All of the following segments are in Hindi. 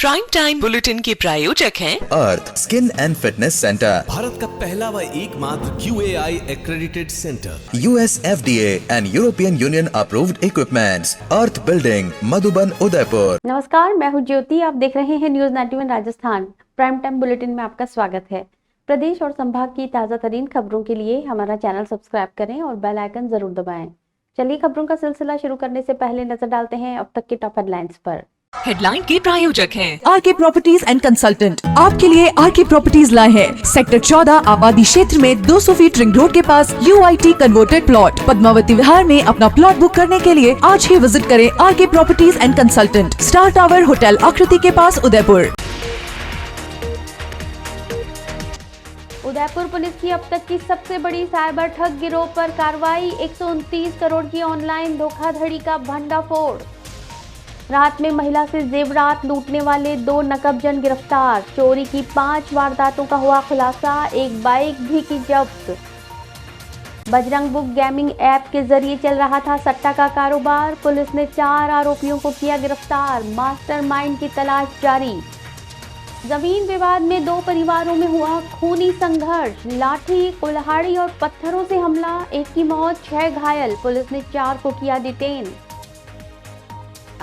प्राइम टाइम बुलेटिन के प्रायोजक हैं Arth skin and fitness centre, Bharat का पहला व एकमात्र QAI accredited centre, US FDA and European Union approved equipments, Arth building, Madhuban, Udaipur. नमस्कार, मैं हूं ज्योति। आप देख रहे हैं news 91 Rajasthan. Prime time bulletin में आपका स्वागत है। प्रदेश और संभाग की ताजा तरीन खबरों के लिए हमारा चैनल सब्सक्राइब करें और बेल आइकन जरूर दबाएं। चलिए खबरों का सिलसिला शुरू करने से पहले नजर डालते हैं अब तक के टॉप हेडलाइंस पर। हेडलाइन के प्रायोजक हैं आरके प्रॉपर्टीज एंड कंसल्टेंट। आपके लिए आरके प्रॉपर्टीज लाए हैं सेक्टर 14 आबादी क्षेत्र में 200 फीट रिंग रोड के पास UIT converted plot Padmavati Vihar में। अपना प्लॉट बुक करने के लिए आज ही विजिट करें RK properties and consultant, star tower hotel Aakriti के पास, उदयपुर। उदयपुर पुलिस की अब तक की सबसे बड़ी साइबर ठग गिरोह पर कार्रवाई। 129 करोड़ की ऑनलाइन धोखाधड़ी का भंडाफोड़। रात में महिला से जेवरात लूटने वाले 2 नकबजन गिरफ्तार। चोरी की 5 वारदातों का हुआ खुलासा। एक बाइक भी की जब्त। बजरंग बुक गेमिंग ऐप के जरिए चल रहा था सट्टा का कारोबार। पुलिस ने 4 आरोपियों को किया गिरफ्तार। मास्टरमाइंड की तलाश जारी। जमीन विवाद में 2 परिवारों में हुआ खूनी संघर्ष। लाठी, कुल्हाड़ी और पत्थरों से हमला, 1 की मौत, 6 घायल। पुलिस ने 4 को किया डिटेन।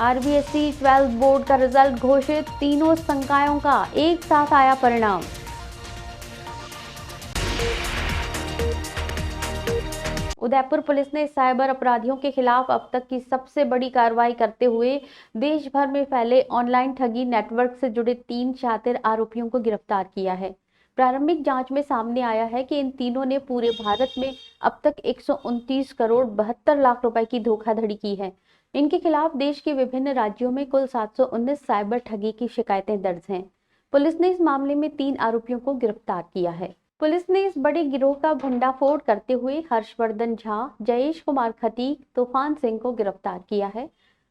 RBSC 12 बोर्ड का रिजल्ट घोषित। तीनों संकायों का एक साथ आया परिणाम। उदयपुर पुलिस ने साइबर अपराधियों के खिलाफ अब तक की सबसे बड़ी कार्रवाई करते हुए देश भर में फैले ऑनलाइन ठगी नेटवर्क से जुड़े 3 शातिर आरोपियों को गिरफ्तार किया है। प्रारंभिक जांच में सामने आया है कि इन तीनों ने पूरे भारत में अब तक 129 करोड़ 72 लाख रुपए की धोखाधड़ी की है। इनके खिलाफ देश के विभिन्न राज्यों में कुल 719 साइबर ठगी की शिकायतें दर्ज हैं। पुलिस ने इस मामले में 3 आरोपियों को गिरफ्तार किया है। पुलिस ने इस बड़े गिरोह का भंडाफोड़ करते हुए हर्षवर्धन झा, जयेश कुमार खटीक, तूफान सिंह को गिरफ्तार किया है।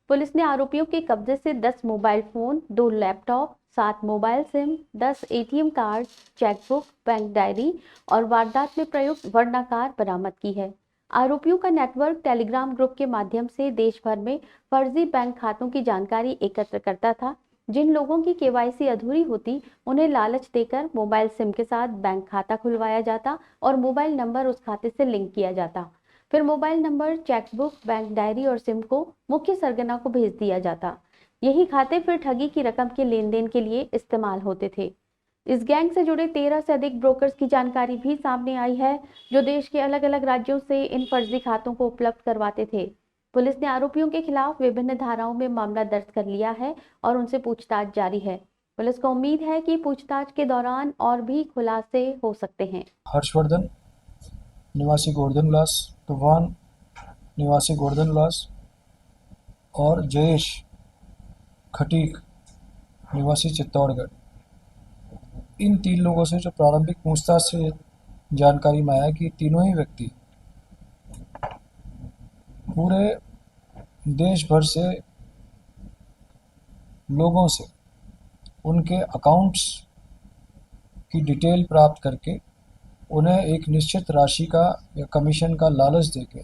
पुलिस ने आरोपियों के कब्जे से 10 mobile phone, 2 laptop, 7 mobile SIM, 10 ATM card, chequebook, bank diary और वारदात में प्रयुक्त वर्णाकार बरामद की है। आरोपियों का नेटवर्क टेलीग्राम ग्रुप के माध्यम से देश भर में फर्जी बैंक खातों की जानकारी एकत्र करता था। जिन लोगों की KYC अधूरी होती उन्हें लालच देकर मोबाइल सिम के साथ बैंक खाता खुलवाया जाता और मोबाइल नंबर उस खाते से लिंक किया जाता। फिर mobile number, chequebook, bank diary और सिम को मुख्य सरगना को भेज दिया जाता। यही खाते फिर ठगी की रकम के लेन देन के लिए इस्तेमाल होते थे। इस गैंग से जुड़े 13 से अधिक ब्रोकर्स की जानकारी भी सामने आई है, जो देश के अलग अलग राज्यों से इन फर्जी खातों को उपलब्ध करवाते थे। पुलिस ने आरोपियों के खिलाफ विभिन्न धाराओं में मामला दर्ज कर लिया है और उनसे पूछताछ जारी है। पुलिस को उम्मीद है कि पूछताछ के दौरान और भी खुलासे हो सकते हैं। हर्षवर्धन निवासी गोवर्धन विलास, तूफान निवासी गोवर्धन विलास और जयेश खटीक निवासी चित्तौड़गढ़, इन 3 लोगों से जो प्रारंभिक पूछताछ से जानकारी में आया कि तीनों ही व्यक्ति पूरे देश भर से लोगों से उनके अकाउंट्स की डिटेल प्राप्त करके उन्हें एक निश्चित राशि का या कमीशन का लालच देके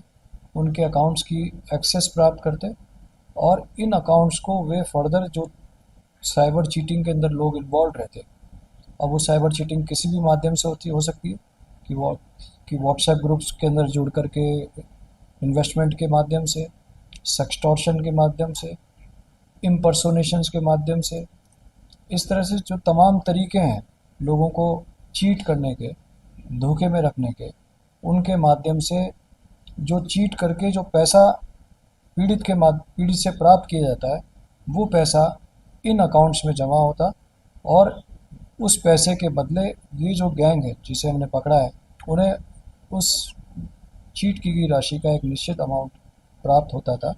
उनके अकाउंट्स की एक्सेस प्राप्त करते और इन अकाउंट्स को वे फर्दर जो साइबर चीटिंग के अंदर लोग इन्वॉल्व रहते। अब वो साइबर चीटिंग किसी भी माध्यम से हो सकती है कि व्हाट्सएप ग्रुप्स के अंदर जुड़ करके, इन्वेस्टमेंट के माध्यम से, सेक्सटॉर्शन के माध्यम से, इम्पर्सोनेशंस के माध्यम से, इस तरह से जो तमाम तरीके हैं लोगों को चीट करने के, धोखे में रखने के, उनके माध्यम से जो चीट करके जो पैसा पीड़ित से प्राप्त किया जाता है, वो पैसा इन अकाउंट्स में जमा होता और उस पैसे के बदले ये जो गैंग है जिसे हमने पकड़ा है, उन्हें उस चीट की गई राशि का एक निश्चित अमाउंट प्राप्त होता था।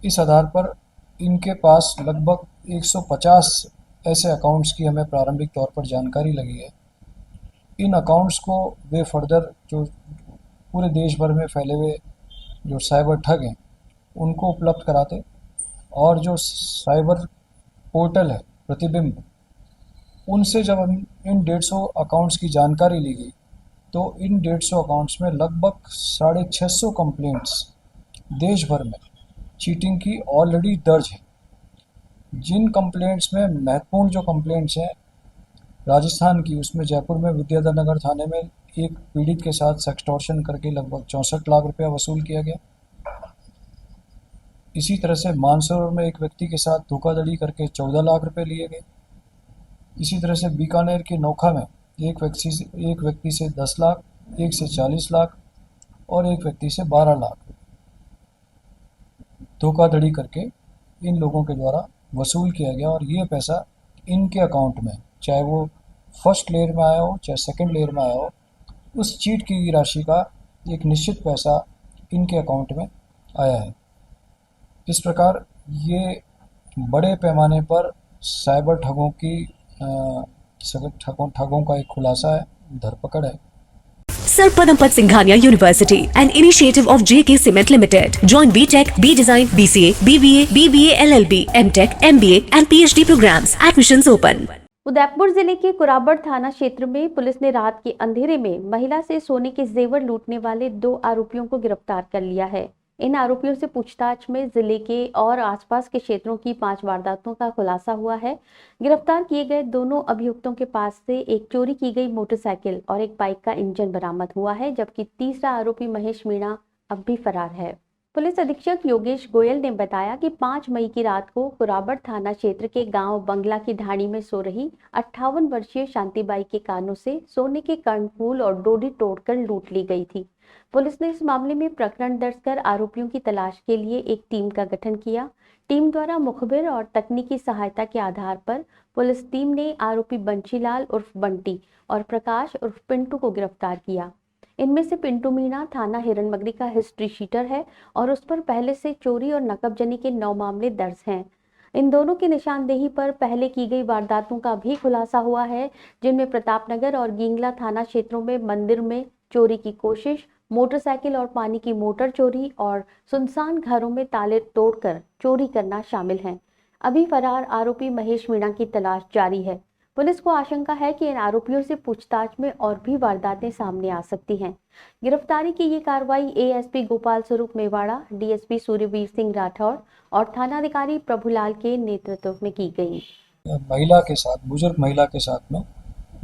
इस आधार पर इनके पास लगभग 150 ऐसे अकाउंट्स की हमें प्रारंभिक तौर पर जानकारी लगी है। इन अकाउंट्स को वे फर्दर जो पूरे देश भर में फैले हुए जो साइबर ठग हैं उनको उपलब्ध कराते और जो साइबर पोर्टल है प्रतिबिंब, उनसे जब हम इन 150 अकाउंट्स की जानकारी ली गई तो इन 150 अकाउंट्स में लगभग 650 कंप्लेंट्स देश भर में चीटिंग की ऑलरेडी दर्ज है। जिन कंप्लेंट्स में महत्वपूर्ण जो कंप्लेंट्स हैं राजस्थान की, उसमें जयपुर में विद्याधर नगर थाने में एक पीड़ित के साथ सेक्सटॉर्शन करके लगभग 64 लाख रुपया वसूल किया गया। इसी तरह से मानसरोवर में एक व्यक्ति के साथ धोखाधड़ी करके 14 लाख रुपए लिए गए। इसी तरह से बीकानेर के नोखा में एक व्यक्ति से 10 लाख, एक से 40 लाख और एक व्यक्ति से 12 लाख धोखाधड़ी करके इन लोगों के द्वारा वसूल किया गया। और ये पैसा इनके अकाउंट में, चाहे वो फर्स्ट लेयर में आया हो चाहे सेकंड लेयर में आया हो, उस चीट की राशि का एक निश्चित पैसा इनके अकाउंट में आया है। इस प्रकार ये बड़े पैमाने पर साइबर ठगों का एक खुलासा है, धरपकड़ है। Sir Padampat Singhania University, an initiative of JK Cement Limited. Join BTech, B Design, BCA, BBA, BBA LLB, MTech, MBA and PhD programs. Admissions open. Udaipur जिले के कुराबड़ थाना क्षेत्र में पुलिस ने रात के अंधेरे में महिला से सोने के जेवर लूटने वाले 2 आरोपियों को गिरफ्तार कर लिया है। इन आरोपियों से पूछताछ में जिले के और आसपास के क्षेत्रों की 5 वारदातों का खुलासा हुआ है। गिरफ्तार किए गए दोनों अभियुक्तों के पास से एक चोरी की गई मोटरसाइकिल और एक बाइक का इंजन बरामद हुआ है, जबकि तीसरा आरोपी महेश मीणा अब भी फरार है। पुलिस अधीक्षक योगेश गोयल ने बताया कि 5 मई की रात को कुराबड़ थाना क्षेत्र के गांव बंगला की ढाणी में सो रही 58 वर्षीय शांतिबाई के कानों से सोने के कर्णफूल और डोरी तोड़कर लूट ली गई थी। पुलिस ने इस मामले में प्रकरण दर्ज कर आरोपियों की तलाश के लिए एक टीम का गठन किया। टीम द्वारा मुखबिर और तकनीकी सहायता के आधार पर पुलिस टीम ने आरोपी बंशीलाल उर्फ बंटी और प्रकाश उर्फ पिंटू को गिरफ्तार किया। इनमें से पिंटू मीणा थाना हिरणमगरी का हिस्ट्री शीटर है और उस पर पहले से चोरी और नकबजनी के 9 मामले दर्ज हैं। इन दोनों की निशानदेही पर पहले की गई वारदातों का भी खुलासा हुआ है, जिनमें प्रतापनगर और गींगला थाना क्षेत्रों में मंदिर में चोरी की कोशिश, मोटरसाइकिल और पानी की मोटर चोरी और सुनसान घरों में ताले तोड़कर चोरी करना शामिल हैं। अभी फरार आरोपी महेश मीणा की तलाश जारी है। पुलिस को आशंका है कि इन आरोपियों से पूछताछ में और भी वारदातें सामने आ सकती हैं। गिरफ्तारी की ये कार्रवाई एएसपी गोपाल स्वरूप मेवाड़ा, डीएसपी सूर्यवीर सिंह राठौर और थानाधिकारी प्रभुलाल के नेतृत्व में की गई। बुजुर्ग महिला के साथ में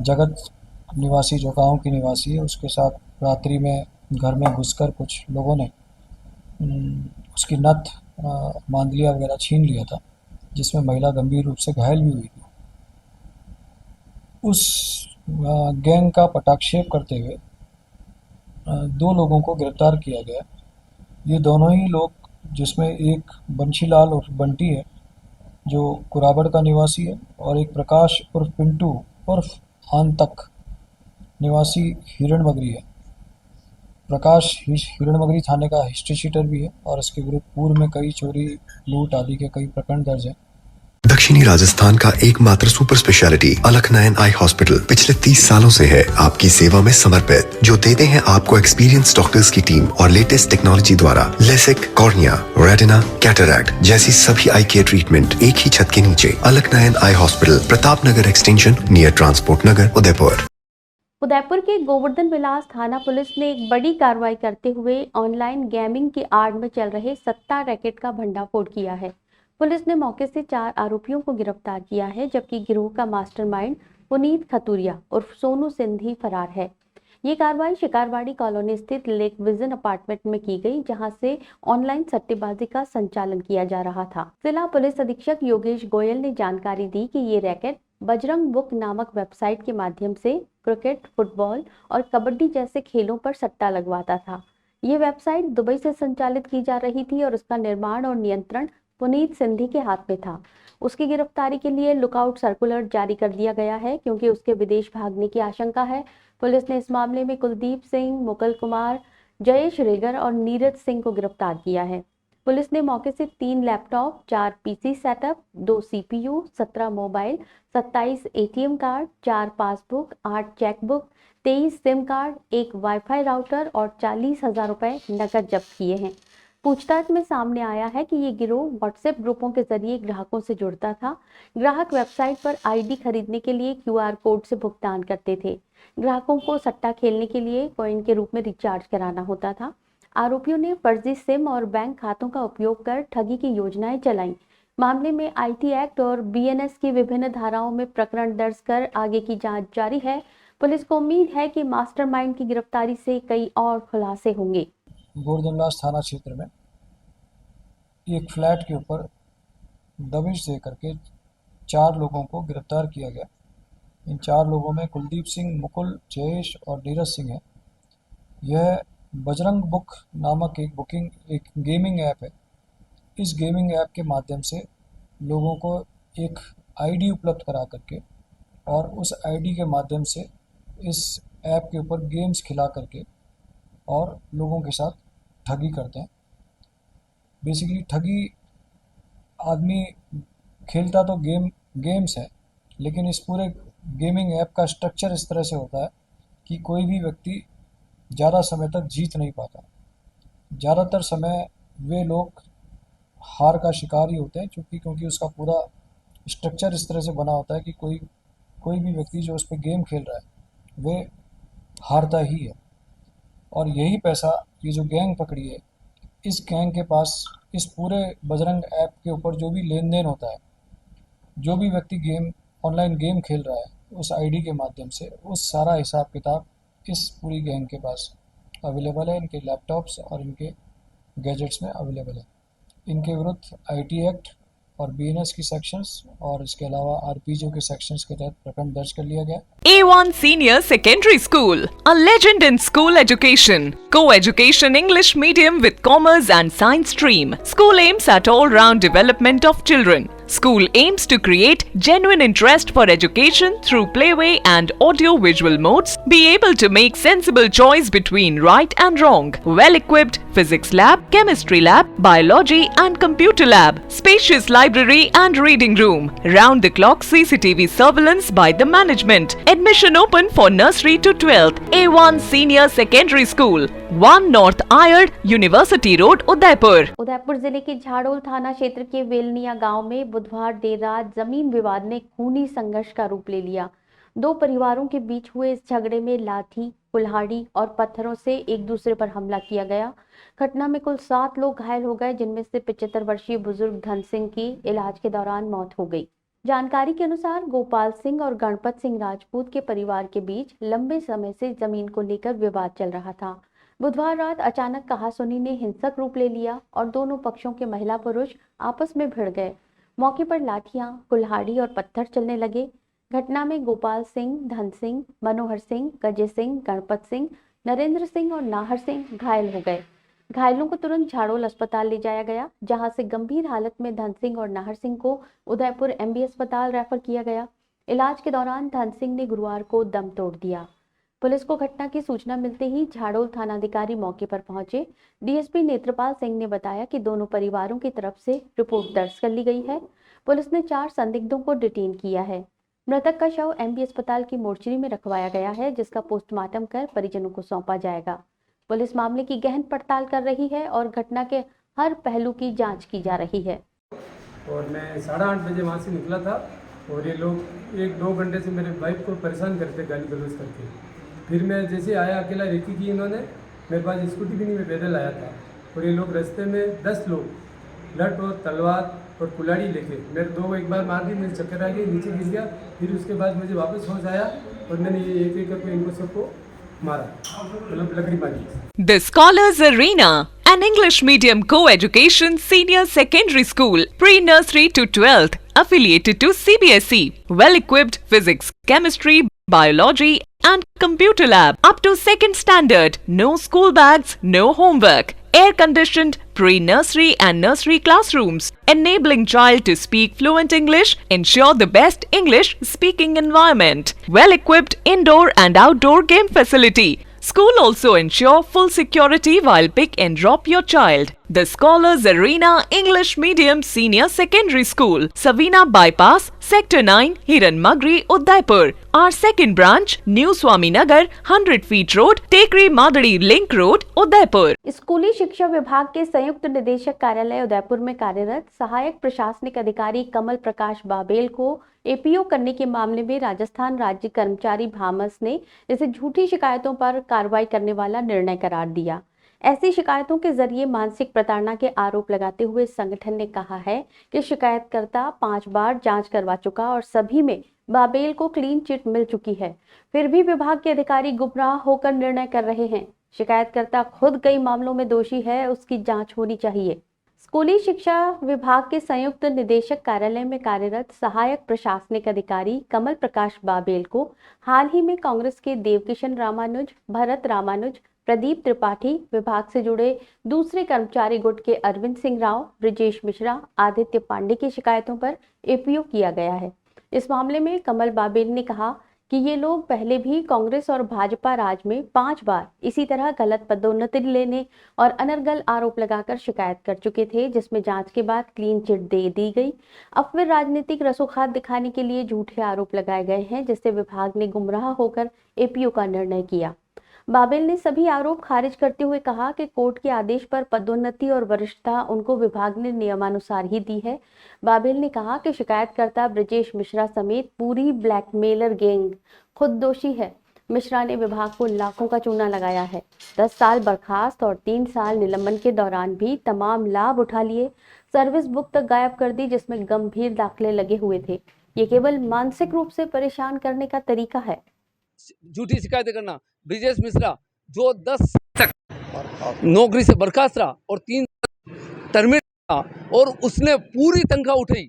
जगत निवासी, जो गाँव की निवासी है, उसके साथ रात्रि में घर में घुसकर कुछ लोगों ने उसकी नथ, मांदलिया वगैरह छीन लिया था, जिसमें महिला गंभीर रूप से घायल भी हुई थी। उस गैंग का पटाक्षेप करते हुए 2 लोगों को गिरफ्तार किया गया। ये दोनों ही लोग, जिसमें एक बंशीलाल उर्फ बंटी है जो कुराबड़ का निवासी है, और एक प्रकाश उर्फ पिंटू उर्फ आंतक निवासी हिरणमगरी है। प्रकाश हिरणमगरी थाने का हिस्ट्री शीटर भी है और इसके विरुद्ध पूर्व में कई चोरी, लूट आदि के कई प्रकरण दर्ज हैं। दक्षिणी राजस्थान का एकमात्र सुपर स्पेशलिटी अलकनयन आई हॉस्पिटल पिछले 30 सालों से है आपकी सेवा में समर्पित, जो देते हैं आपको एक्सपीरियंस डॉक्टर्स की टीम और लेटेस्ट टेक्नोलॉजी द्वारा लेसिक, कॉर्निया, रेटिना, कैटरैक्ट जैसी सभी आई केयर ट्रीटमेंट एक ही छत के नीचे। Alaknayan eye hospital, Pratapnagar extension, near transport Nagar, Udaipur. Udaipur के गोवर्धन विलास थाना पुलिस ने एक बड़ी कार्रवाई करते हुए ऑनलाइन गेमिंग की आड़ में चल रहे सट्टा रैकेट का भंडाफोड़ किया है। पुलिस ने मौके से 4 आरोपियों को गिरफ्तार किया है, जबकि गिरोह का मास्टरमाइंड पुनीत खतुरिया उर्फ सोनू सिंधी फरार है। ये कार्रवाई शिकारवाड़ी कॉलोनी स्थित लेक विजन अपार्टमेंट में की गई, जहां से ऑनलाइन सट्टेबाजी का संचालन किया जा रहा था। जिला पुलिस अधीक्षक योगेश गोयल ने जानकारी दी कि ये रैकेट बजरंग बुक नामक वेबसाइट के माध्यम से क्रिकेट, फुटबॉल और कबड्डी जैसे खेलों पर सट्टा लगवाता था। ये वेबसाइट दुबई से संचालित की जा रही थी और उसका निर्माण और नियंत्रण पुनीत सिंधी के हाथ में था। उसकी गिरफ्तारी के लिए लुकआउट सर्कुलर जारी कर दिया गया है, क्योंकि उसके विदेश भागने की आशंका है। पुलिस ने इस मामले में कुलदीप सिंह, मुकुल कुमार, जयेश रेगर और नीरज सिंह को गिरफ्तार किया है। पुलिस ने मौके से 3 laptop, 4 PC setup, 2 CPU, 17 mobile, 27 ATM card, 4 passbook, 8 chequebook, 23 SIM card, 1 wifi router और 40,000 रुपए नकद जब्त किए हैं। पूछताछ में सामने आया है कि ये गिरोह व्हाट्सएप ग्रुपों के जरिए ग्राहकों से जुड़ता था। ग्राहक वेबसाइट पर आईडी खरीदने के लिए क्यूआर कोड से भुगतान करते थे। ग्राहकों को सट्टा खेलने के लिए कॉइन के रूप में रिचार्ज कराना होता था। आरोपियों ने फर्जी सिम और बैंक खातों का उपयोग कर ठगी की योजनाएं चलाईं। मामले में आईटी एक्ट और बीएनएस की विभिन्न धाराओं में प्रकरण दर्ज कर आगे की जांच जारी है। पुलिस को उम्मीद है कि मास्टरमाइंड की गिरफ्तारी से कई और खुलासे होंगे। गोरधनलास थाना क्षेत्र में एक फ्लैट के ऊपर दबिश दे करके 4 लोगों को गिरफ्तार किया गया। इन 4 लोगों में कुलदीप सिंह, मुकुल, जयेश और नीरज सिंह है। यह बजरंग बुक नामक एक गेमिंग ऐप है। इस गेमिंग ऐप के माध्यम से लोगों को एक आईडी उपलब्ध करा करके और उस आईडी के माध्यम से इस ऐप के ऊपर गेम्स खिला करके और लोगों के साथ ठगी करते हैं। बेसिकली ठगी आदमी खेलता तो गेम्स है, लेकिन इस पूरे गेमिंग ऐप का स्ट्रक्चर इस तरह से होता है कि कोई भी व्यक्ति ज़्यादा समय तक जीत नहीं पाता। ज़्यादातर समय वे लोग हार का शिकार ही होते हैं, क्योंकि उसका पूरा स्ट्रक्चर इस तरह से बना होता है कि कोई भी व्यक्ति जो उस पर गेम खेल रहा है वे हारता ही है। और यही पैसा ये जो गैंग पकड़ी है, इस गैंग के पास इस पूरे बजरंग ऐप के ऊपर जो भी लेन देन होता है, जो भी व्यक्ति ऑनलाइन गेम खेल रहा है उस आईडी के माध्यम से, उस सारा हिसाब किताब इस पूरी गैंग के पास अवेलेबल है। इनके लैपटॉप्स और इनके गैजेट्स में अवेलेबल है। इनके विरुद्ध आईटी एक्ट और बीएनएस की सेक्शंस और इसके अलावा आरपीओ के सेक्शंस के तहत प्रकरण दर्ज कर लिया गया। A1 Senior Secondary School, a legend in school education. Co-education English medium with commerce and science stream. School aims at all-round development of children. School aims to create genuine interest for education through playway and audio-visual modes. Be able to make sensible choice between right and wrong. Well-equipped physics lab, chemistry lab, biology and computer lab. Spacious library and reading room. Round-the-clock CCTV surveillance by the management. Admission open for nursery to 12th. A1 Senior Secondary School, 1 North Ayad, University Road, Udaipur. Udaipur जिले के झाड़ोल थाना क्षेत्र के वेलनिया गांव में बुधवार देर रात जमीन विवाद ने खूनी संघर्ष का रूप ले लिया। 2 परिवारों के बीच हुए इस झगड़े में लाठी, कुल्हाड़ी और पत्थरों से एक दूसरे पर हमला किया गया। घटना में कुल 7 लोग घायल हो गए, जिनमें से 75 वर्षीय बुजुर्ग धन सिंह की इलाज के दौरान मौत हो गई। जानकारी के अनुसार गोपाल सिंह और गणपत सिंह राजपूत के परिवार के बीच लंबे समय से जमीन को लेकर विवाद चल रहा था। बुधवार रात अचानक कहासुनी ने हिंसक रूप ले लिया और दोनों पक्षों के महिला पुरुष आपस में भिड़ गए। मौके पर लाठियां, कुल्हाड़ी और पत्थर चलने लगे। घटना में गोपाल सिंह, धन सिंह, मनोहर सिंह, गजे सिंह, गणपत सिंह, नरेंद्र सिंह और नाहर सिंह घायल हो गए। घायलों को तुरंत झाड़ोल अस्पताल ले जाया गया, जहां से गंभीर हालत में धन सिंह और नाहर सिंह को उदयपुर एमबी अस्पताल रेफर किया गया। इलाज के दौरान धन सिंह ने गुरुवार को दम तोड़ दिया। पुलिस को घटना की सूचना मिलते ही झाड़ोल थानाधिकारी मौके पर पहुंचे। डीएसपी नेत्रपाल सिंह ने बताया कि दोनों परिवारों की तरफ से रिपोर्ट दर्ज कर ली गई है। पुलिस ने 4 संदिग्धों को डिटेन किया है। मृतक का शव एमबी अस्पताल की मोर्चरी में रखवाया गया है, जिसका पोस्टमार्टम कर परिजनों को सौंपा जाएगा। पुलिस मामले की गहन पड़ताल कर रही है और घटना के हर पहलू की जांच की जा रही है। और मैं 8:30 बजे वहाँ से निकला था और ये लोग 1-2 घंटे से मेरे वाइफ को परेशान करते, गाली गलौज करके। फिर मैं जैसे आया, अकेला रेकी की इन्होंने, मेरे पास स्कूटी भी नहीं, मैं पैदल आया था। और ये लोग रास्ते में 10 लोग लठ और तलवार और कुल्हाड़ी लेके मेरे 2 एक बार मार दी, मुझे चक्कर आ गई, नीचे गिर गया। फिर उसके बाद मुझे वापस होश आया और मैंने ये एक करके इनको सबको मारा, मतलब लकड़ी मारी। The Scholars Arena, an English medium co-education senior secondary school, pre-nursery to 12th, affiliated to CBSE. Well-equipped physics, chemistry, biology and computer lab up to 2nd standard. No school bags, no homework. Air-conditioned pre-nursery and nursery classrooms, enabling child to speak fluent English, ensure the best English speaking environment. Well-equipped indoor and outdoor game facility. School also ensure full security while pick and drop your child. The Scholars Arena English Medium Senior Secondary School, Savina Bypass, Sector 9, Hiran Magri, Udaipur. Our second branch, New Swaminagar, 100 feet road, Tekri Madadi Link Road, Udaipur. स्कूली शिक्षा विभाग के संयुक्त निदेशक कार्यालय उदयपुर में कार्यरत सहायक प्रशासनिक अधिकारी कमल प्रकाश बाबेल को एपीओ करने के मामले में राजस्थान राज्य कर्मचारी भामस ने इसे झूठी शिकायतों पर कार्रवाई करने वाला निर्णय करार दिया। ऐसी शिकायतों के जरिए मानसिक प्रताड़ना के आरोप लगाते हुए संगठन ने कहा है कि शिकायतकर्ता 5 बार जांच करवा चुका और सभी में बाबेल को क्लीन चिट मिल चुकी है। फिर भी विभाग के अधिकारी गुमराह होकर निर्णय कर रहे हैं। शिकायतकर्ता खुद कई मामलों में दोषी है, उसकी जांच होनी चाहिए। स्कूली शिक्षा विभाग के संयुक्त निदेशक कार्यालय में कार्यरत सहायक प्रशासनिक अधिकारी कमल प्रकाश बाबेल को हाल ही में कांग्रेस के देवकिशन रामानुज, भरत रामानुज, प्रदीप त्रिपाठी, विभाग से जुड़े दूसरे कर्मचारी गुट के अरविंद सिंह राव, ब्रिजेश मिश्रा, आदित्य पांडे की शिकायतों पर एपीओ किया गया है। इस मामले में कमल बाबेल ने कहा कि ये लोग पहले भी कांग्रेस और भाजपा राज में 5 बार इसी तरह गलत पदोन्नति लेने और अनर्गल आरोप लगाकर शिकायत कर चुके थे, जिसमें जांच के बाद क्लीन चिट दे दी गई। अब फिर राजनीतिक रसूखात दिखाने के लिए झूठे आरोप लगाए गए हैं, जिससे विभाग ने गुमराह होकर एपीओ का निर्णय किया। बाबेल ने सभी आरोप खारिज करते हुए कहा कि कोर्ट के आदेश पर पदोन्नति और वरिष्ठता उनको विभाग ने नियमानुसार ही दी है। बाबेल ने कहा कि शिकायतकर्ता ब्रिजेश मिश्रा समेत पूरी ब्लैकमेलर गैंग खुद दोषी है। मिश्रा ने विभाग को लाखों का चूना लगाया है। 10 साल बर्खास्त और 3 साल निलंबन के दौरान भी तमाम लाभ उठा लिए। सर्विस बुक तक गायब कर दी, जिसमें गंभीर दाखिले लगे हुए थे। ये केवल मानसिक रूप से परेशान करने का तरीका है। झूठी शिकायतें करना। ब्रिजेश मिश्रा जो 10 तक नौकरी से बर्खास्त रहा और 3 टर्मिनेट रहा और उसने पूरी तनख्वाह उठाई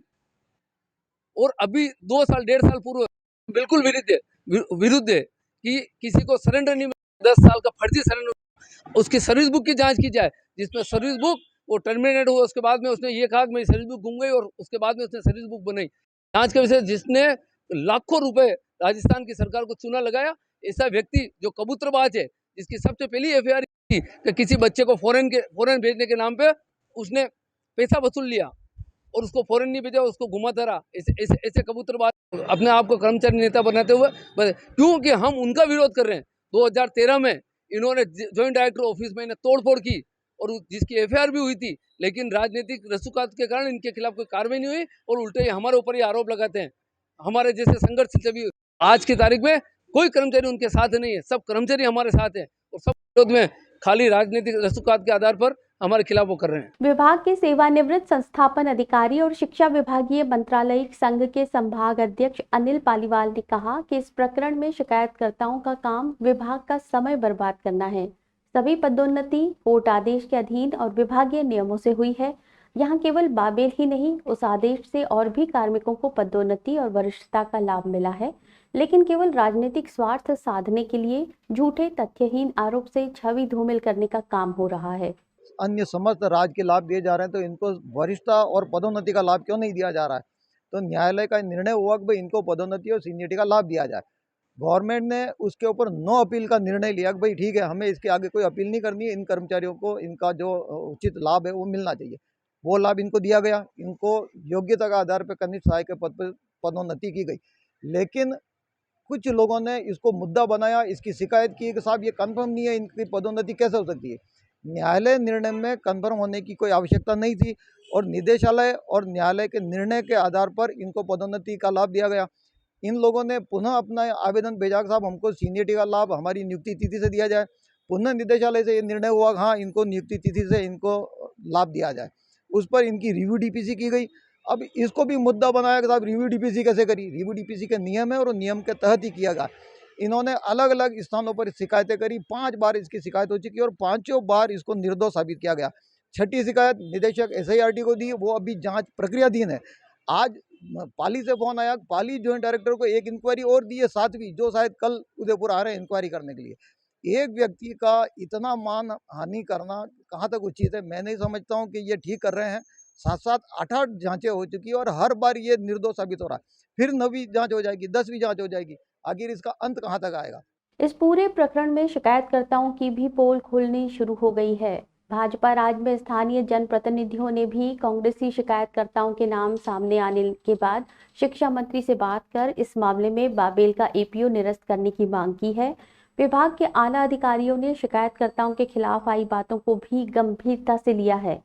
और अभी 2 साल 1.5 साल पूर्व बिल्कुल विरुद्ध है कि किसी को सरेंडर नहीं मिला। 10 साल का फर्जी सरेंडर। उसकी सर्विस बुक की जांच की जाए, जिसमें सर्विस बुक वो टर्मिनेट हुआ, उसके बाद में उसने ये कहा कि मेरी सर्विस बुक गुम गई और उसके बाद में उसने सर्विस बुक बनाई। जांच के विषय जिसने लाखों रुपए राजस्थान की सरकार को चूना लगाया, ऐसा व्यक्ति जो कबूतरबाज है, जिसकी सबसे पहली एफआईआर थी कि किसी बच्चे को फॉरेन भेजने के नाम पे उसने पैसा वसूल लिया और उसको फॉरेन नहीं भेजा, उसको घुमाता रहा। ऐसे कबूतरबाज अपने आप को कर्मचारी नेता बनाते हुए, क्योंकि हम उनका विरोध कर रहे हैं। 2013 में इन्होंने ज्वाइंट डायरेक्टर ऑफिस में तोड़फोड़ की और जिसकी एफआईआर भी हुई थी, लेकिन राजनीतिक रसूखात के कारण इनके खिलाफ कोई कार्रवाई नहीं हुई और उल्टे हमारे ऊपर ये आरोप लगाते हैं। हमारे जैसे संघर्ष से भी आज की तारीख में कोई कर्मचारी उनके साथ नहीं है, सब कर्मचारी हमारे साथ हैं और सब विरोध में खाली राजनीतिक रसूखात के आधार पर हमारे खिलाफ वो कर रहे हैं। विभाग के सेवानिवृत्त संस्थापन अधिकारी और शिक्षा विभागीय मंत्रालयिक संघ के संभाग अध्यक्ष अनिल पालीवाल ने कहा कि इस प्रकरण में शिकायतकर्ताओं का काम विभाग का समय बर्बाद करना है। सभी पदोन्नति कोर्ट आदेश के अधीन और विभागीय नियमों से हुई है। यहाँ केवल बाबेल ही नहीं, उस आदेश से और भी कार्मिकों को पदोन्नति और वरिष्ठता का लाभ मिला है, लेकिन केवल राजनीतिक स्वार्थ साधने के लिए झूठे तथ्यहीन आरोप से छवि धूमिल करने का काम हो रहा है। अन्य समस्त राज्य के लाभ दिए जा रहे हैं, तो इनको वरिष्ठता और पदोन्नति का लाभ क्यों नहीं दिया जा रहा है? तो न्यायालय का निर्णय हुआ कि भाई इनको पदोन्नति और सीनियरिटी का लाभ दिया जाए। गवर्नमेंट ने उसके ऊपर नो अपील का निर्णय लिया कि भाई ठीक है, हमें इसके आगे कोई अपील नहीं करनी है, इन कर्मचारियों को इनका जो उचित लाभ है वो मिलना चाहिए। वो लाभ इनको दिया गया, इनको योग्यता का आधार पर कनिष्ठ सहायक के पद पर पदोन्नति की गई। लेकिन कुछ लोगों ने इसको मुद्दा बनाया, इसकी शिकायत की कि साहब ये कंफर्म नहीं है, इनकी पदोन्नति कैसे हो सकती है। न्यायालय निर्णय में कंफर्म होने की कोई आवश्यकता नहीं थी और निदेशालय और न्यायालय के निर्णय के आधार पर इनको पदोन्नति का लाभ दिया गया। इन लोगों ने पुनः अपना आवेदन भेजा कि साहब हमको सीनियरिटी का लाभ हमारी नियुक्ति तिथि से दिया जाए। पुनः निदेशालय से ये निर्णय हुआ कि हाँ, इनको नियुक्ति तिथि से इनको लाभ दिया जाए। उस पर इनकी रिव्यू डीपीसी की गई। अब इसको भी मुद्दा बनाया कि साहब रिव्यू डीपीसी कैसे करी। रिव्यू डीपीसी के नियम है और नियम के तहत ही किया गया। इन्होंने अलग अलग स्थानों पर शिकायतें करी, 5 बार इसकी शिकायत हो चुकी और 5 बार इसको निर्दोष साबित किया गया। 6ठी शिकायत निदेशक SIRT को दी, वो अभी जांच प्रक्रियाधीन है। आज पाली से फोन आया, पाली ज्वाइंट डायरेक्टर को एक इंक्वायरी और दी है 7वीं, जो शायद कल उदयपुर आ रहे हैं इंक्वायरी करने के लिए। एक व्यक्ति का इतना मान हानि करना कहाँ तक उचित है? मैं नहीं समझता हूँ कि ये ठीक कर रहे हैं। 7-7, 8-8 जांचें हो चुकी है और हर बार ये निर्दोष साबित हो रहा है। फिर 9वीं जांच हो जाएगी, 10वीं जांच हो जाएगी। आखिर इसका अंत कहाँ तक आएगा? इस पूरे प्रकरण में शिकायतकर्ताओं की भी पोल खुलनी शुरू हो गई है। भाजपा राज में स्थानीय जनप्रतिनिधियों ने भी कांग्रेसी शिकायतकर्ताओं के नाम सामने आने के बाद शिक्षा मंत्री से बात कर इस मामले में बाबेल का एपीओ निरस्त करने की मांग की है। विभाग के आला अधिकारियों ने शिकायतकर्ताओं के खिलाफ आई बातों को भी गंभीरता से लिया है।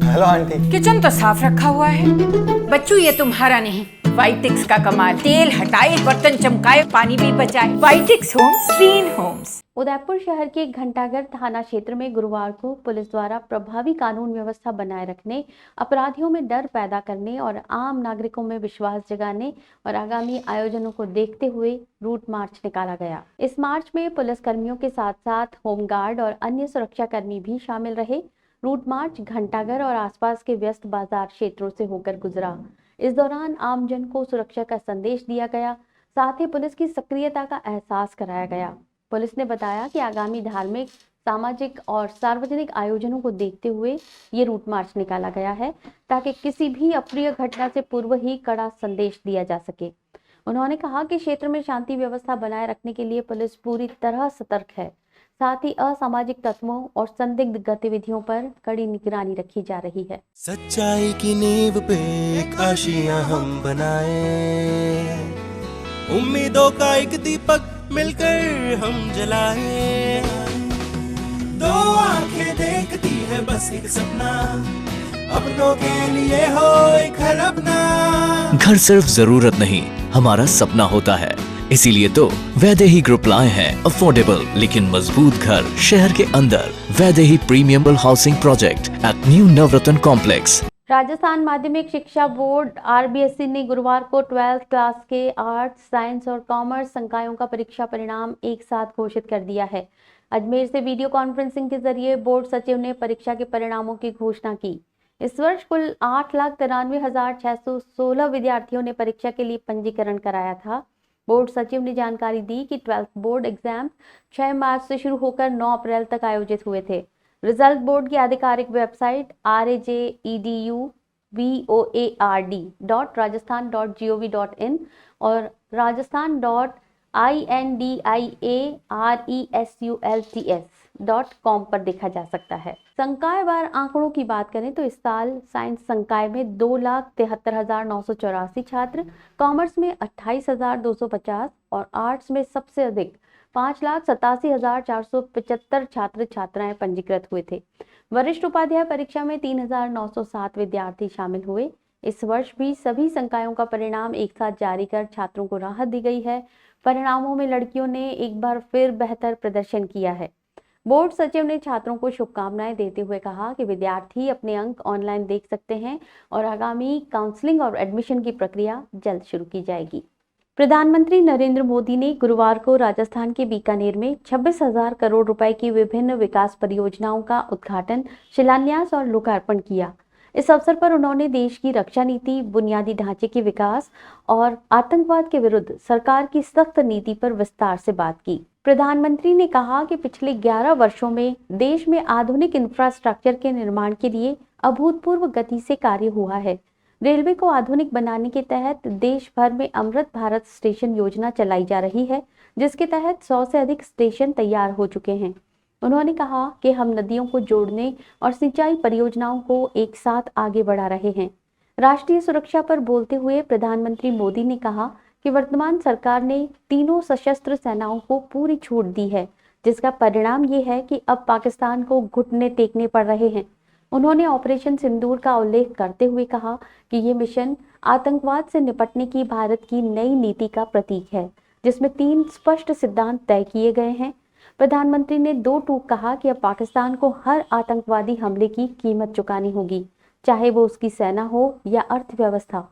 Hello aunty. किचन तो साफ रखा हुआ है। बच्चू ये तुम्हारा नहीं, वाइटिक्स का कमाल, तेल हटाए, बर्तन चमकाए, पानी भी बचाए। वाइटिक्स होम्स, क्लीन होम्स। उदयपुर शहर के घंटाघर थाना क्षेत्र में गुरुवार को पुलिस द्वारा प्रभावी कानून व्यवस्था बनाए रखने, अपराधियों में डर पैदा करने और आम नागरिकों में विश्वास जगाने और आगामी आयोजनों को देखते हुए रूट मार्च निकाला गया। इस मार्च में पुलिस कर्मियों के साथ साथ होमगार्ड और अन्य सुरक्षा कर्मी भी शामिल रहे। रूट मार्च घंटाघर और आसपास के व्यस्त बाजार क्षेत्रों से होकर गुजरा। इस दौरान आमजन को सुरक्षा का संदेश दिया गया, साथ ही पुलिस की सक्रियता का एहसास कराया गया। पुलिस ने बताया कि आगामी धार्मिक, सामाजिक और सार्वजनिक आयोजनों को देखते हुए ये रूट मार्च निकाला गया है, ताकि किसी भी अप्रिय घटना से पूर्व ही कड़ा संदेश दिया जा सके। उन्होंने कहा कि क्षेत्र में शांति व्यवस्था बनाए रखने के लिए पुलिस पूरी तरह सतर्क है, साथ ही असामाजिक तत्वों और संदिग्ध गतिविधियों पर कड़ी निगरानी रखी जा रही है। सच्चाई की नींव पे एक आशियां हम बनाए, उम्मीदों का एक दीपक मिलकर हम जलाए। दो आंखें देखती है बस एक सपना, अपनों के लिए हो एक घर अपना। घर सिर्फ जरूरत नहीं, हमारा सपना होता है। इसीलिए तो वैदेही ग्रुप लाए हैं अफोर्डेबल लेकिन मजबूत घर शहर के अंदर। Vaidehi premium housing project at new Navratna complex. Rajasthan माध्यमिक शिक्षा बोर्ड RBSE ने गुरुवार को 12th क्लास के आर्ट्स, साइंस और कॉमर्स संकायों का परीक्षा परिणाम एक साथ घोषित कर दिया है। अजमेर से वीडियो कॉन्फ्रेंसिंग के जरिए बोर्ड सचिव ने परीक्षा के परिणामों की घोषणा की। इस वर्ष कुल 8,93,616 विद्यार्थियों ने परीक्षा के लिए पंजीकरण कराया था। बोर्ड सचिव ने जानकारी दी कि 12th बोर्ड एग्जाम 6 मार्च से शुरू होकर 9 अप्रैल तक आयोजित हुए थे। रिजल्ट बोर्ड की आधिकारिक वेबसाइट rajeduvoard.rajasthan.gov.in और rajasthan.indiaresults.com पर देखा जा सकता है। संकायवार आंकड़ों की बात करें तो इस साल साइंस संकाय में 2,73,984 छात्र, कॉमर्स में 28,250 और आर्ट्स में सबसे अधिक 5,87,475 छात्र छात्राएं पंजीकृत हुए थे। वरिष्ठ उपाध्याय परीक्षा में 3,907 विद्यार्थी शामिल हुए। इस वर्ष भी सभी संकायों का परिणाम एक साथ जारी कर छात्रों को राहत दी गई है। परिणामों में लड़कियों ने एक बार फिर बेहतर प्रदर्शन किया है। बोर्ड सचिव ने छात्रों को शुभकामनाएं देते हुए कहा कि विद्यार्थी अपने अंक ऑनलाइन देख सकते हैं और आगामी काउंसलिंग और एडमिशन की प्रक्रिया जल्द शुरू की जाएगी। प्रधानमंत्री नरेंद्र मोदी ने गुरुवार को राजस्थान के बीकानेर में 26,000 करोड़ रुपए की विभिन्न विकास परियोजनाओं का उद्घाटन, शिलान्यास और लोकार्पण किया। इस अवसर पर उन्होंने देश की रक्षा नीति, बुनियादी ढांचे के विकास और आतंकवाद के विरुद्ध सरकार की सख्त नीति पर विस्तार से बात की। प्रधानमंत्री ने कहा कि पिछले 11 वर्षों में देश में आधुनिक इंफ्रास्ट्रक्चर के निर्माण के लिए अभूतपूर्व गति से कार्य हुआ है। रेलवे को आधुनिक बनाने के तहत देश भर में अमृत भारत स्टेशन योजना चलाई जा रही है, जिसके तहत 100 से अधिक स्टेशन तैयार हो चुके हैं। उन्होंने कहा कि हम नदियों को जोड़ने और सिंचाई परियोजनाओं को एक साथ आगे बढ़ा रहे हैं। राष्ट्रीय सुरक्षा पर बोलते हुए प्रधानमंत्री मोदी ने कहा कि वर्तमान सरकार ने तीनों सशस्त्र सेनाओं को पूरी छूट दी है, जिसका परिणाम ये है कि अब पाकिस्तान को घुटने टेकने पड़ रहे हैं। उन्होंने ऑपरेशन सिंदूर का उल्लेख करते हुए कहा कि ये मिशन आतंकवाद से निपटने की भारत की नई नीति का प्रतीक है, जिसमें 3 स्पष्ट सिद्धांत तय किए गए हैं। प्रधानमंत्री ने 2 टूक कहा कि अब पाकिस्तान को हर आतंकवादी हमले की कीमत चुकानी होगी, चाहे वो उसकी सेना हो या अर्थव्यवस्था।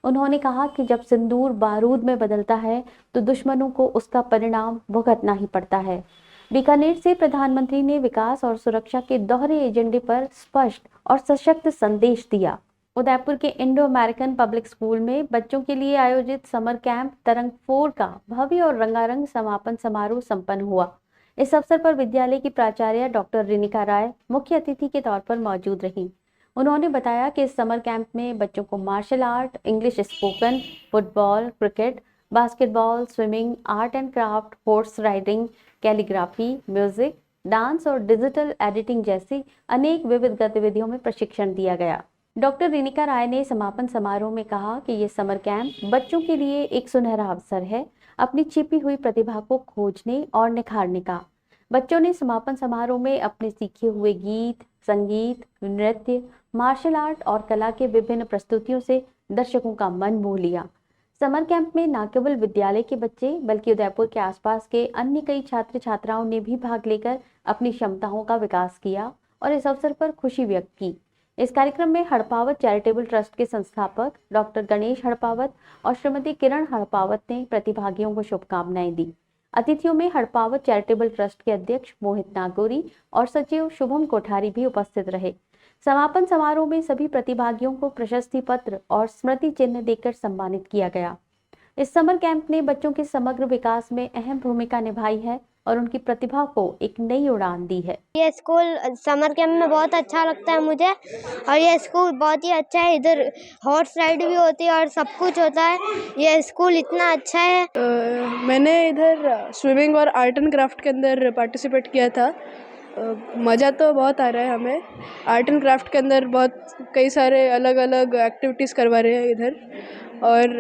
उन्होंने कहा कि जब सिंदूर बारूद में बदलता है तो दुश्मनों को उसका परिणाम भुगतना ही पड़ता है। बीकानेर से प्रधानमंत्री ने विकास और सुरक्षा के दोहरे एजेंडे पर स्पष्ट और सशक्त संदेश दिया। उदयपुर के इंडो अमेरिकन पब्लिक स्कूल में बच्चों के लिए आयोजित समर कैंप तरंग 4 का भव्य और रंगारंग समापन समारोह संपन्न हुआ। इस अवसर पर विद्यालय की प्राचार्य डॉक्टर रिनिका राय मुख्य अतिथि के तौर पर मौजूद रहीं। उन्होंने बताया कि इस समर कैंप में बच्चों को martial art, English spoken, football, cricket, basketball, swimming, art and craft, horse riding, calligraphy, music, dance और डिजिटल एडिटिंग जैसी अनेक विविध गतिविधियों में प्रशिक्षण दिया गया। डॉक्टर रिनिका राय ने समापन समारोह में कहा कि ये समर कैंप बच्चों के लिए एक सुनहरा अवसर है अपनी छिपी हुई प्रतिभा को खोजने और निखारने का। बच्चों ने समापन समारोह में अपने सीखे हुए गीत, संगीत, नृत्य, मार्शल आर्ट और कला के विभिन्न प्रस्तुतियों से दर्शकों का मन मोह लिया। समर कैंप में न केवल विद्यालय के बच्चे बल्कि उदयपुर के आसपास के अन्य कई छात्र छात्राओं ने भी भाग लेकर अपनी क्षमताओं का विकास किया और इस अवसर पर खुशी व्यक्त की। इस कार्यक्रम में हड़पावत चैरिटेबल ट्रस्ट के संस्थापक डॉक्टर गणेश हड़पावत और श्रीमती किरण हड़पावत ने प्रतिभागियों को शुभकामनाएं दी। अतिथियों में हड़पावत चैरिटेबल ट्रस्ट के अध्यक्ष मोहित नागौरी और सचिव शुभम कोठारी भी उपस्थित रहे। समापन समारोह में सभी प्रतिभागियों को प्रशस्ति पत्र और स्मृति चिन्ह देकर सम्मानित किया गया। इस समर कैंप ने बच्चों के समग्र विकास में अहम भूमिका निभाई है और उनकी प्रतिभा को एक नई उड़ान दी है। ये स्कूल समर कैंप में बहुत अच्छा लगता है मुझे और ये स्कूल बहुत ही अच्छा है। इधर हॉर्स राइड भी होती है और सब कुछ होता है। ये स्कूल इतना अच्छा है। मैंने इधर स्विमिंग और आर्ट एंड क्राफ्ट के अंदर पार्टिसिपेट किया था। मज़ा तो बहुत आ रहा है हमें। आर्ट एंड क्राफ्ट के अंदर बहुत कई सारे अलग अलग एक्टिविटीज़ करवा रहे हैं इधर। और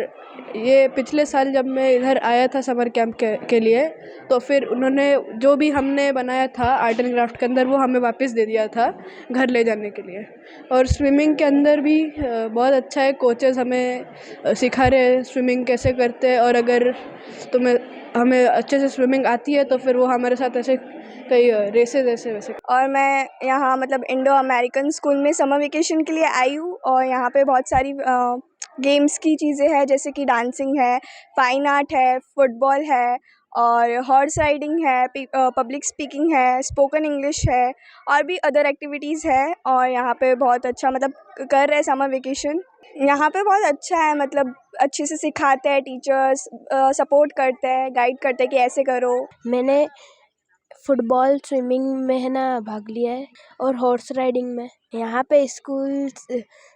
ये पिछले साल जब मैं इधर आया था समर कैंप के लिए तो फिर उन्होंने जो भी हमने बनाया था आर्ट एंड क्राफ्ट के अंदर वो हमें वापस दे दिया था घर ले जाने के लिए। और स्विमिंग के अंदर भी बहुत अच्छा है। कोचेस हमें सिखा रहे हैं स्विमिंग कैसे करते हैं और अगर हमें अच्छे से स्विमिंग आती है तो फिर वो हमारे साथ ऐसे कई रेसेस ऐसे वैसे। और मैं यहाँ मतलब इंडो अमेरिकन स्कूल में समर वेकेशन के लिए आई हूँ और यहाँ पे बहुत सारी गेम्स की चीज़ें हैं जैसे कि डांसिंग है, फाइन आर्ट है, फुटबॉल है और हॉर्स राइडिंग है, पब्लिक स्पीकिंग है, स्पोकन इंग्लिश है और भी अदर एक्टिविटीज़ है। और यहाँ पे बहुत अच्छा मतलब कर रहे समर वेकेशन। यहाँ पे बहुत अच्छा है, मतलब अच्छे से सिखाते हैं टीचर्स, सपोर्ट करते हैं, गाइड करते हैं कि ऐसे करो। मैंने फुटबॉल, स्विमिंग में है ना भाग लिया है और हॉर्स राइडिंग में। यहाँ पे स्कूल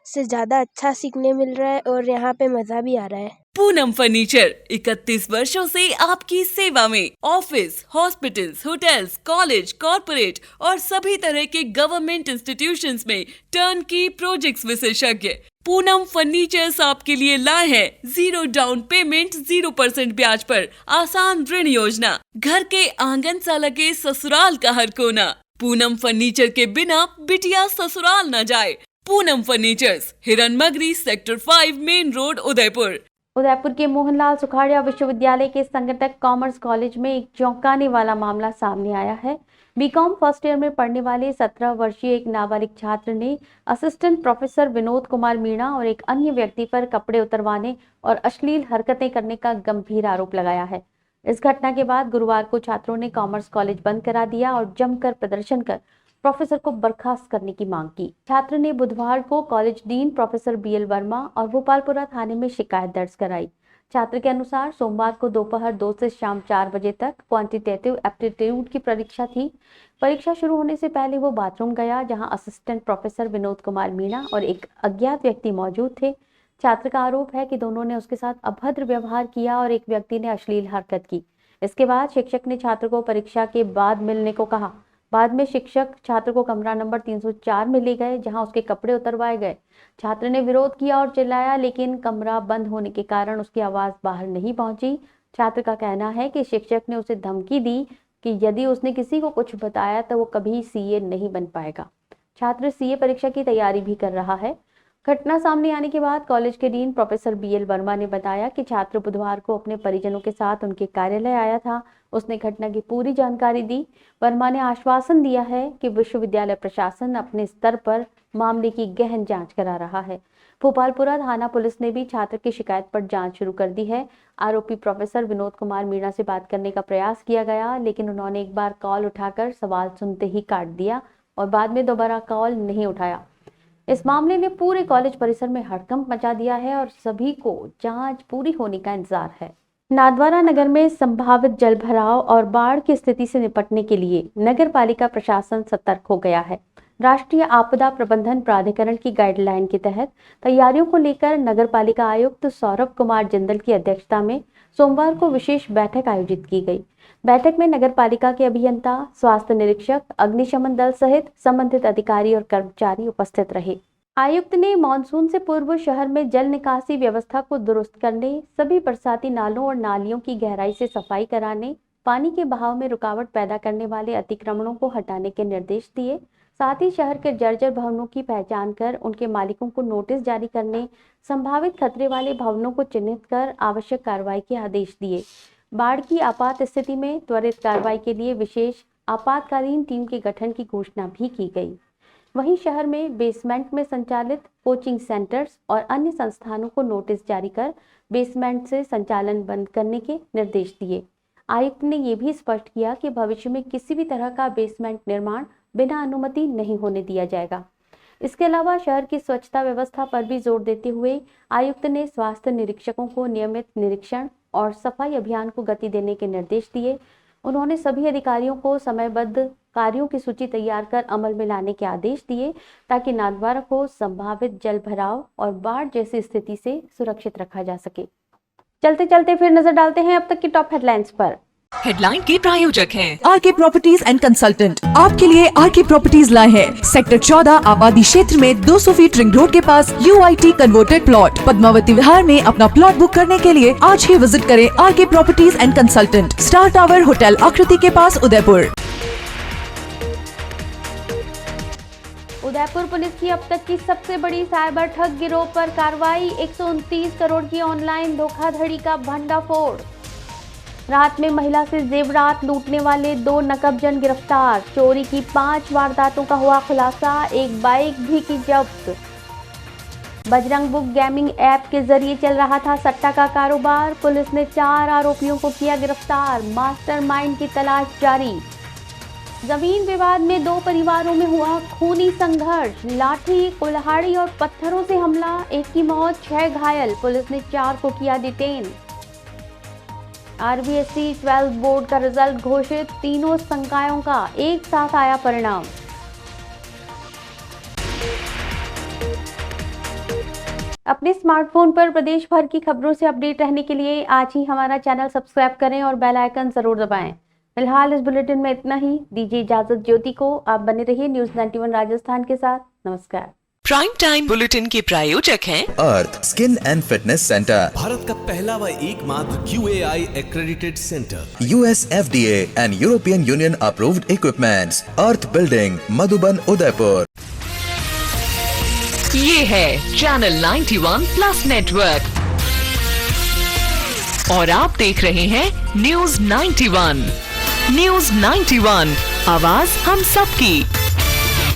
से ज़्यादा अच्छा सीखने मिल रहा है और यहाँ पे मज़ा भी आ रहा है। पूनम फर्नीचर 31 वर्षों से आपकी सेवा में। Office, hospitals, hotels, college, corporate और सभी तरह के गवर्नमेंट इंस्टीट्यूशंस में टर्नकी प्रोजेक्ट्स विशेषज्ञ पूनम फर्नीचर्स आपके लिए लाए हैं 0 डाउन पेमेंट 0% ब्याज पर आसान ऋण योजना। घर के आंगन सा लगे ससुराल का हर कोना। पूनम फर्नीचर के बिना बिटिया ससुराल न जाए। Poonam furnitures, Hiranmagri, sector 5, main road, Udaipur. Udaipur के मोहनलाल सुखाड़िया विश्वविद्यालय के संगठक कॉमर्स कॉलेज में एक चौंकाने वाला मामला सामने आया है। बीकॉम फर्स्ट ईयर में पढ़ने वाले 17 वर्षीय एक नाबालिग छात्र ने असिस्टेंट प्रोफेसर विनोद कुमार मीणा और एक अन्य व्यक्ति पर कपड़े उतरवाने और अश्लील हरकतें करने का गंभीर आरोप लगाया है। इस घटना के बाद गुरुवार को छात्रों ने कॉमर्स कॉलेज बंद करा दिया और जमकर प्रदर्शन कर प्रोफेसर को बर्खास्त करने की मांग की। छात्र ने बुधवार को college dean professor BL Verma और भोपालपुरा थाने में शिकायत दर्ज कराई। छात्र के अनुसार सोमवार को दोपहर 2 से शाम 4 बजे तक क्वांटिटेटिव एप्टीट्यूड की परीक्षा थी। परीक्षा शुरू होने से पहले वो बाथरूम गया जहां असिस्टेंट प्रोफेसर विनोद कुमार मीणा और एक अज्ञात व्यक्ति मौजूद थे। छात्र का आरोप है कि दोनों ने उसके साथ अभद्र व्यवहार किया और एक व्यक्ति ने अश्लील हरकत की। इसके बाद शिक्षक ने छात्र को परीक्षा के बाद मिलने को कहा। बाद में शिक्षक छात्र को कमरा नंबर 304 में ले गए जहां उसके कपड़े उतरवाए गए। छात्र ने विरोध किया और चिल्लाया, लेकिन कमरा बंद होने के कारण उसकी आवाज बाहर नहीं पहुंची। छात्र का कहना है कि शिक्षक ने उसे धमकी दी कि यदि उसने किसी को कुछ बताया तो वो कभी CA नहीं बन पाएगा। छात्र CA परीक्षा की तैयारी भी कर रहा है। घटना सामने आने के बाद कॉलेज के डीन प्रोफेसर BL वर्मा ने बताया कि छात्र बुधवार को अपने परिजनों के साथ उनके कार्यालय आया था। उसने घटना की पूरी जानकारी दी। वर्मा ने आश्वासन दिया है कि विश्वविद्यालय प्रशासन अपने स्तर पर मामले की गहन जांच करा रहा है। भोपालपुरा थाना पुलिस ने भी छात्र की शिकायत पर जांच शुरू कर दी है। आरोपी प्रोफेसर विनोद कुमार मीणा से बात करने का प्रयास किया गया, लेकिन उन्होंने एक बार कॉल उठाकर सवाल सुनते ही काट दिया और बाद में दोबारा कॉल नहीं उठाया। इस मामले ने पूरे कॉलेज परिसर में हड़कंप मचा दिया है और सभी को जांच पूरी होने का इंतजार है। नाथद्वारा नगर में संभावित जलभराव और बाढ़ की स्थिति से निपटने के लिए नगर पालिका प्रशासन सतर्क हो गया है। राष्ट्रीय आपदा प्रबंधन प्राधिकरण की गाइडलाइन के तहत तैयारियों को लेकर नगर पालिका आयुक्त सौरभ कुमार जिंदल की अध्यक्षता में सोमवार को विशेष बैठक आयोजित की गई। बैठक में नगर पालिका के अभियंता, स्वास्थ्य निरीक्षक, अग्निशमन दल सहित संबंधित अधिकारी और कर्मचारी उपस्थित रहे। आयुक्त ने मानसून से पूर्व शहर में जल निकासी व्यवस्था को दुरुस्त करने, सभी बरसाती नालों और नालियों की गहराई से सफाई कराने, पानी के बहाव में रुकावट पैदा करने वाले अतिक्रमणों को हटाने के निर्देश दिए। साथ ही शहर के जर्जर भवनों की पहचान कर उनके मालिकों को नोटिस जारी करने, संभावित खतरे वाले भवनों को चिन्हित कर आवश्यक कार्रवाई के आदेश दिए। बाढ़ की आपात स्थिति में त्वरित कार्रवाई के लिए विशेष आपातकालीन टीम के गठन की घोषणा भी की गई। वहीं शहर में बेसमेंट में संचालित कोचिंग सेंटर्स और अन्य संस्थानों को नोटिस जारी कर बेसमेंट से संचालन बंद करने के निर्देश दिए। आयुक्त ने यह भी स्पष्ट किया कि भविष्य में किसी भी तरह का बेसमेंट निर्माण बिना अनुमति नहीं होने दिया जाएगा। इसके अलावा शहर की स्वच्छता व्यवस्था पर भी जोर देते हुए आयुक्त ने स्वास्थ्य निरीक्षकों को नियमित निरीक्षण और सफाई अभियान को गति देने के निर्देश दिए। उन्होंने सभी अधिकारियों को समयबद्ध कार्यों की सूची तैयार कर अमल में लाने के आदेश दिए ताकि नाथद्वारा को संभावित जल भराव और बाढ़ जैसी स्थिति से सुरक्षित रखा जा सके। चलते चलते फिर नजर डालते हैं अब तक की टॉप हेडलाइंस पर। हेडलाइन के प्रायोजक हैं आरके प्रॉपर्टीज एंड कंसल्टेंट। आपके लिए आरके प्रॉपर्टीज लाए हैं सेक्टर 14 आबादी क्षेत्र में 200 फीट रिंग रोड के पास UIT converted plot. Padmavati Vihar में अपना प्लॉट बुक करने के लिए आज ही विजिट करें RK properties and consultant, star tower hotel Aakriti के पास, उदयपुर। उदयपुर पुलिस की अब तक की सबसे बड़ी साइबर ठग गिरोह पर कार्रवाई। 129 करोड़ की ऑनलाइन धोखाधड़ी का भंडाफोड़। रात में महिला से जेवरात लूटने वाले 2 नकबजन गिरफ्तार। चोरी की 5 वारदातों का हुआ खुलासा, एक बाइक भी की जब्त। बजरंग बुक गेमिंग ऐप के जरिए चल रहा था सट्टा का कारोबार। पुलिस ने 4 आरोपियों को किया गिरफ्तार। मास्टरमाइंड की तलाश जारी। जमीन विवाद में 2 परिवारों में हुआ खूनी संघर्ष। लाठी, कुल्हाड़ी और पत्थरों से हमला, 1 की मौत, 6 घायल। पुलिस ने 4 को किया डिटेन। RBSC 12th बोर्ड का रिजल्ट घोषित। तीनों संकायों का एक साथ आया परिणाम। अपने स्मार्टफोन पर प्रदेश भर की खबरों से अपडेट रहने के लिए आज ही हमारा चैनल सब्सक्राइब करें और बेल आइकन जरूर दबाएं। फिलहाल इस बुलेटिन में इतना ही। दीजिए इजाजत ज्योति को। आप बने रहिए न्यूज 91 राजस्थान के साथ। नमस्कार। प्राइम टाइम बुलेटिन के प्रायोजक हैं Arth skin and fitness centre, Bharat का पहला व एकमात्र QAI accredited centre, US FDA and European Union approved equipments, Arth building, Madhuban, Udaipur. ये है चैनल 91 प्लस नेटवर्क और आप देख रहे हैं न्यूज 91। न्यूज 91, आवाज हम सबकी।